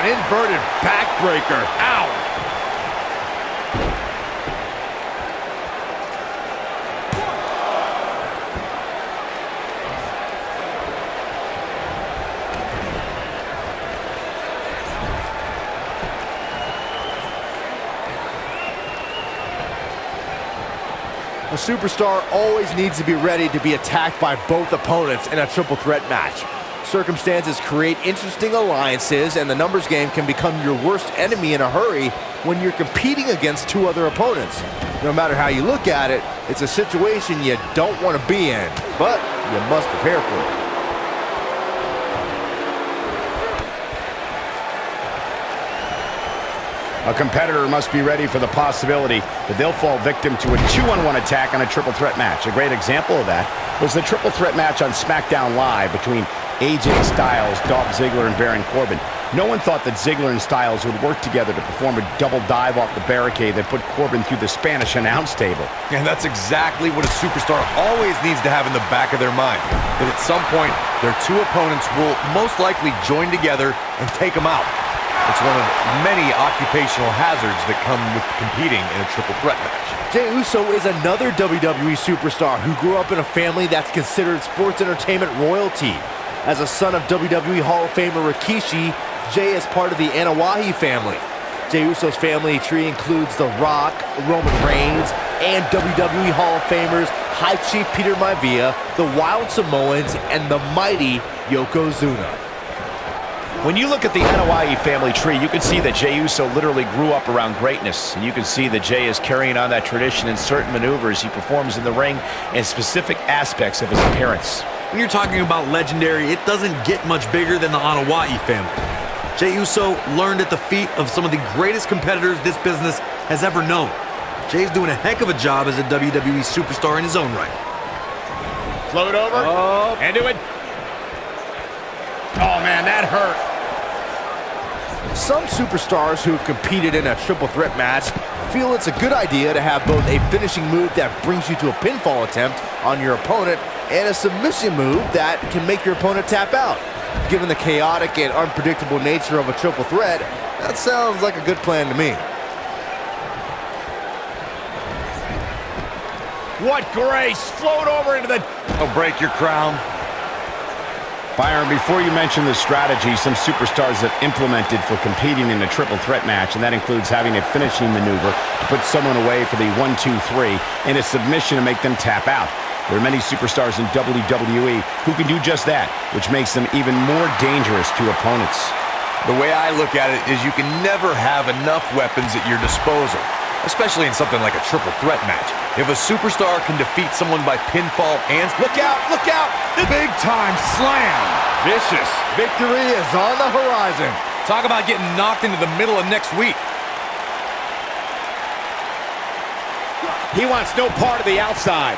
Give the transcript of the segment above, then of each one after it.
Inverted backbreaker. Ow! A superstar always needs to be ready to be attacked by both opponents in a triple threat match. Circumstances create interesting alliances, and the numbers game can become your worst enemy in a hurry when you're competing against two other opponents. No matter how you look at it, it's a situation you don't want to be in, but you must prepare for it. A competitor must be ready for the possibility that they'll fall victim to a 2-on-1 attack on a triple threat match. A great example of that was the triple threat match on SmackDown Live between AJ Styles, Dolph Ziggler, and Baron Corbin. No one thought that Ziggler and Styles would work together to perform a double dive off the barricade that put Corbin through the Spanish announce table. And that's exactly what a superstar always needs to have in the back of their mind. That at some point, their two opponents will most likely join together and take them out. It's one of many occupational hazards that come with competing in a triple threat match. Jey Uso is another WWE superstar who grew up in a family that's considered sports entertainment royalty. As a son of WWE Hall of Famer Rikishi, Jey is part of the Anoa'i family. Jey Uso's family tree includes The Rock, Roman Reigns, and WWE Hall of Famers High Chief Peter Maivia, the Wild Samoans, and the mighty Yokozuna. When you look at the Anoa'i family tree, you can see that Jey Uso literally grew up around greatness. And you can see that Jey is carrying on that tradition in certain maneuvers he performs in the ring and specific aspects of his appearance. When you're talking about legendary, it doesn't get much bigger than the Anoa'i family. Jey Uso learned at the feet of some of the greatest competitors this business has ever known. Jey's doing a heck of a job as a WWE superstar in his own right. Float over, and do it. Oh man, that hurt. Some superstars who have competed in a triple threat match feel it's a good idea to have both a finishing move that brings you to a pinfall attempt on your opponent and a submission move that can make your opponent tap out. Given the chaotic and unpredictable nature of a triple threat, that sounds like a good plan to me. What grace! Float over into the... I'll break your crown. Byron, before you mention the strategy some superstars have implemented for competing in a triple threat match, and that includes having a finishing maneuver to put someone away for the 1-2-3 and a submission to make them tap out. There are many superstars in WWE who can do just that, which makes them even more dangerous to opponents. The way I look at it is you can never have enough weapons at your disposal, especially in something like a triple threat match. If a superstar can defeat someone by pinfall and... Look out! Look out! Big time slam! Vicious. Victory is on the horizon. Talk about getting knocked into the middle of next week. He wants no part of the outside.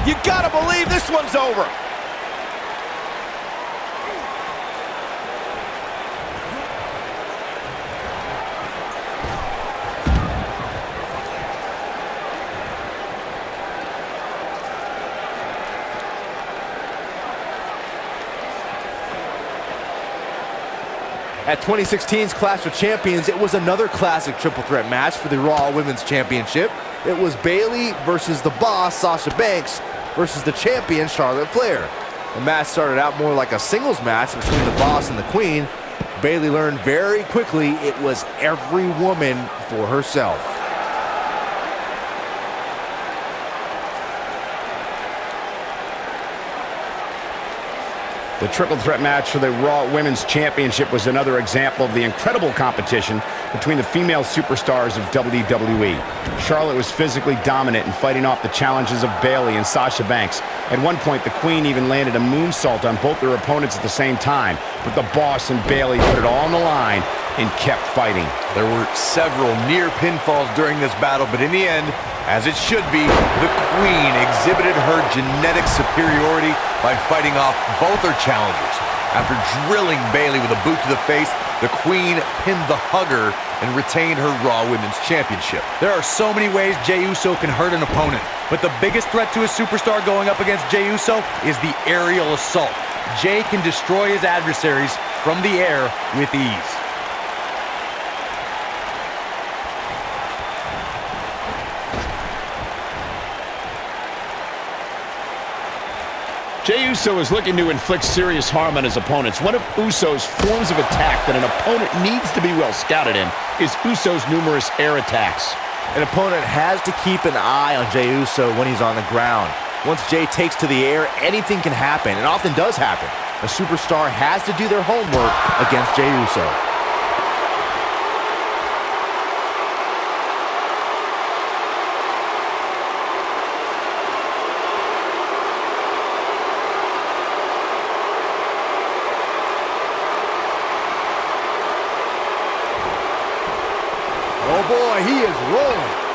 You gotta believe this one's over. At 2016's Clash of Champions, it was another classic triple threat match for the Raw Women's Championship. It was Bayley versus the Boss, Sasha Banks, versus the champion, Charlotte Flair. The match started out more like a singles match between the Boss and the Queen. Bayley learned very quickly it was every woman for herself. The triple threat match for the Raw Women's Championship was another example of the incredible competition between the female superstars of WWE. Charlotte was physically dominant and fighting off the challenges of Bayley and Sasha Banks. At one point, the Queen even landed a moonsault on both their opponents at the same time, but the Boss and Bayley put it all on the line and kept fighting. There were several near pinfalls during this battle, but in the end, as it should be, the Queen exhibited her genetic superiority by fighting off both her challengers. After drilling Bayley with a boot to the face, the Queen pinned the hugger and retained her Raw Women's Championship. There are so many ways Jey Uso can hurt an opponent, but the biggest threat to a superstar going up against Jey Uso is the aerial assault. Jey can destroy his adversaries from the air with ease. Jey Uso is looking to inflict serious harm on his opponents. One of Uso's forms of attack that an opponent needs to be well scouted in is Uso's numerous air attacks. An opponent has to keep an eye on Jey Uso when he's on the ground. Once Jey takes to the air, anything can happen, and often does happen. A superstar has to do their homework against Jey Uso. Oh boy, he is rolling.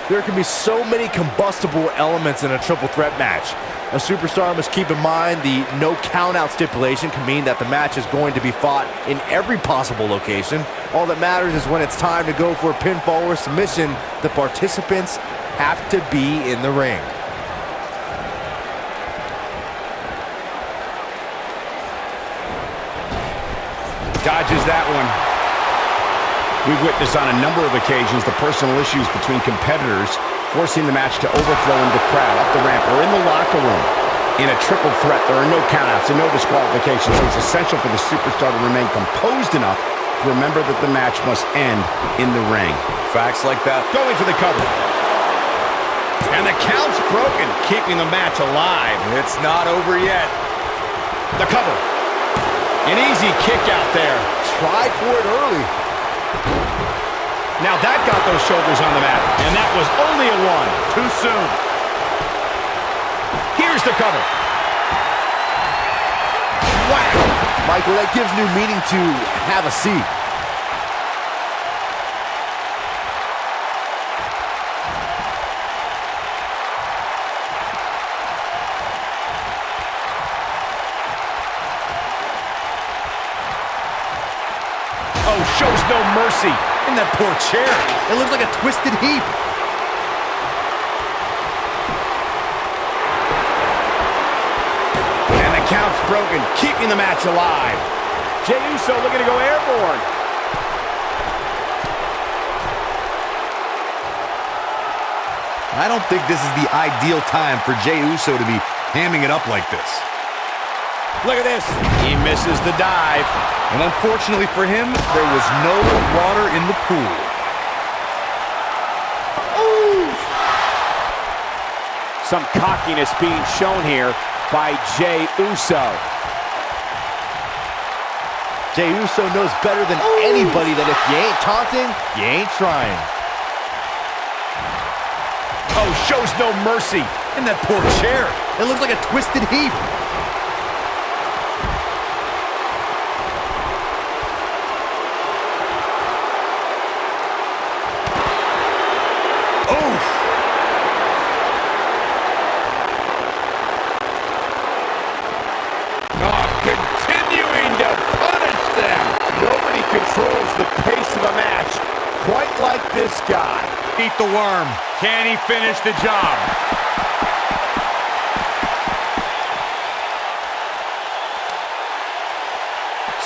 There can be so many combustible elements in a triple threat match. A superstar must keep in mind the no count-out stipulation can mean that the match is going to be fought in every possible location. All that matters is when it's time to go for a pinfall or submission, the participants have to be in the ring. Dodges that one. We've witnessed on a number of occasions the personal issues between competitors forcing the match to overflow into the crowd, up the ramp, or in the locker room. In a triple threat, there are no countouts and no disqualifications, so it's essential for the superstar to remain composed enough to remember that the match must end in the ring. Facts like that. Going for the cover. And the count's broken, keeping the match alive. It's not over yet. The cover. An easy kick out there. Tried for it early. Now that got those shoulders on the mat, and that was only a one. Too soon. Here's the cover. Wow. Michael, that gives new meaning to have a seat. Oh, shows no mercy. In that poor chair. It looks like a twisted heap. And the count's broken, keeping the match alive. Jey Uso looking to go airborne. I don't think this is the ideal time for Jey Uso to be hamming it up like this. Look at this. He misses the dive. And unfortunately for him, there was no water in the pool. Ooh. Some cockiness being shown here by Jey Uso. Jey Uso knows better than anybody that if you ain't taunting, you ain't trying. shows no mercy. And that poor chair, it looks like a twisted heap. Continuing to punish them. Nobody controls the pace of a match quite like this guy. Eat the worm. Can he finish the job?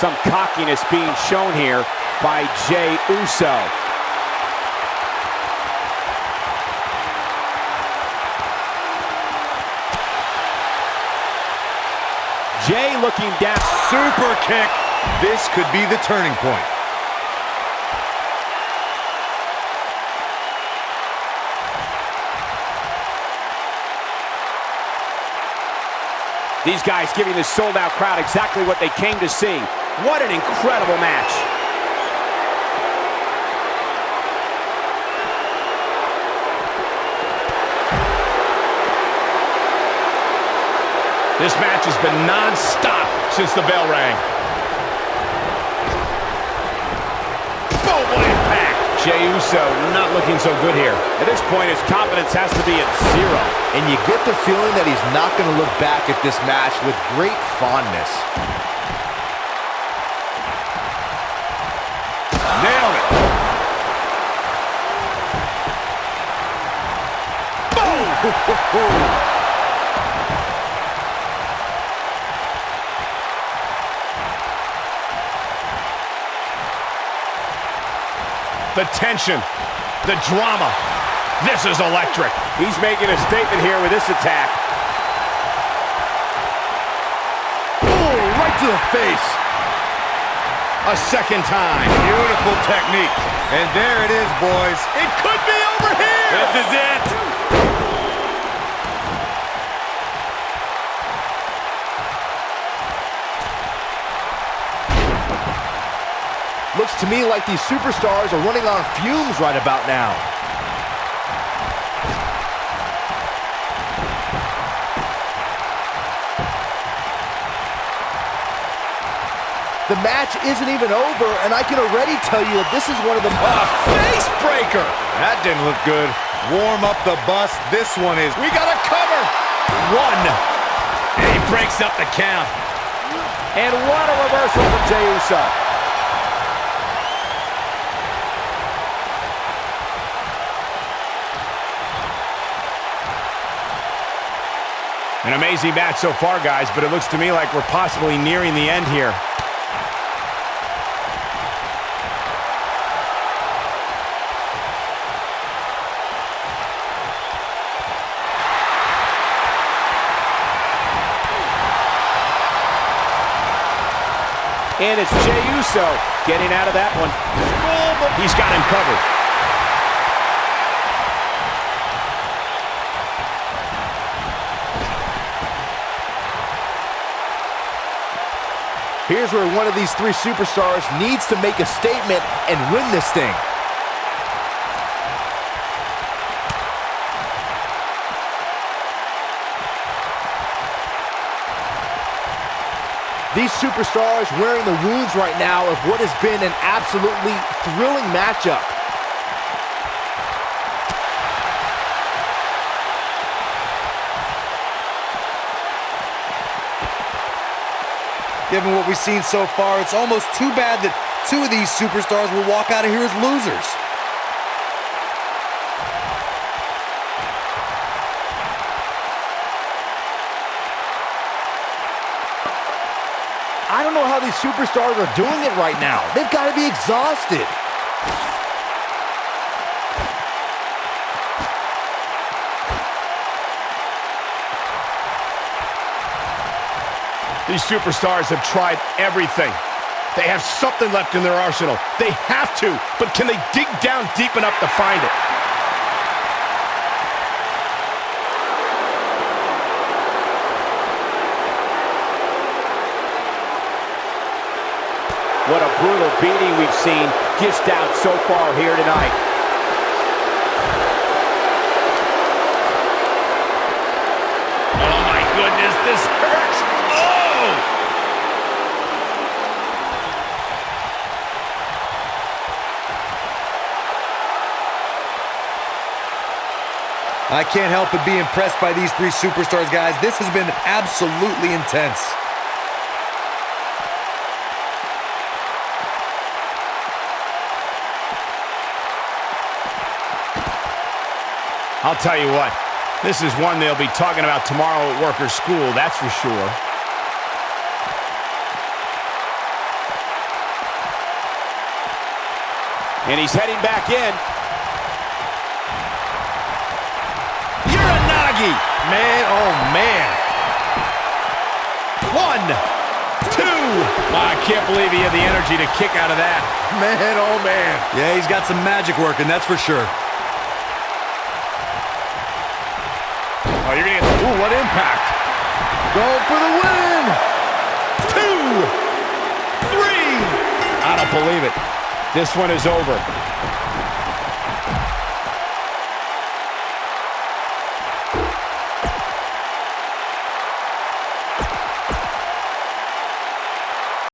Some cockiness being shown here by Jey Uso. Jey looking down. Super kick. This could be the turning point. These guys giving the sold-out crowd exactly what they came to see. What an incredible match. This match has been non-stop since the bell rang. Boom, what impact! Jey Uso not looking so good here. At this point, his confidence has to be at zero. And you get the feeling that he's not going to look back at this match with great fondness. Nailed it. Boom! The tension, the drama. This is electric. He's making a statement here with this attack. Ooh, right to the face. A second time. Beautiful technique. And there it is, boys. It could be over here. This is it. Looks to me like these superstars are running on fumes right about now. The match isn't even over, and I can already tell you that this is one of the... Face breaker. That didn't look good. Warm up the bus. This one is... We got a cover. One. And he breaks up the count. And what a reversal from Jey Uso. An amazing match so far, guys, but it looks to me like we're possibly nearing the end here. And it's Jey Uso getting out of that one. He's got him covered. Here's where one of these three superstars needs to make a statement and win this thing. These superstars wearing the wounds right now of what has been an absolutely thrilling matchup. Given what we've seen so far, it's almost too bad that two of these superstars will walk out of here as losers. I don't know how these superstars are doing it right now. They've got to be exhausted. These superstars have tried everything. They have something left in their arsenal. They have to, but can they dig down deep enough to find it? What a brutal beating we've seen dished out so far here tonight. goodness, this hurts. Oh! I can't help but be impressed by these three superstars, guys. This has been absolutely intense. I'll tell you what, this is one they'll be talking about tomorrow at work or school, that's for sure. And he's heading back in. Uranagi! Man, oh man. 1, 2. I can't believe he had the energy to kick out of that. Man, oh man. Yeah, he's got some magic working, that's for sure. Oh, you're gonna get, ooh, what impact. Going for the win. 2, 3. I don't believe it. This one is over.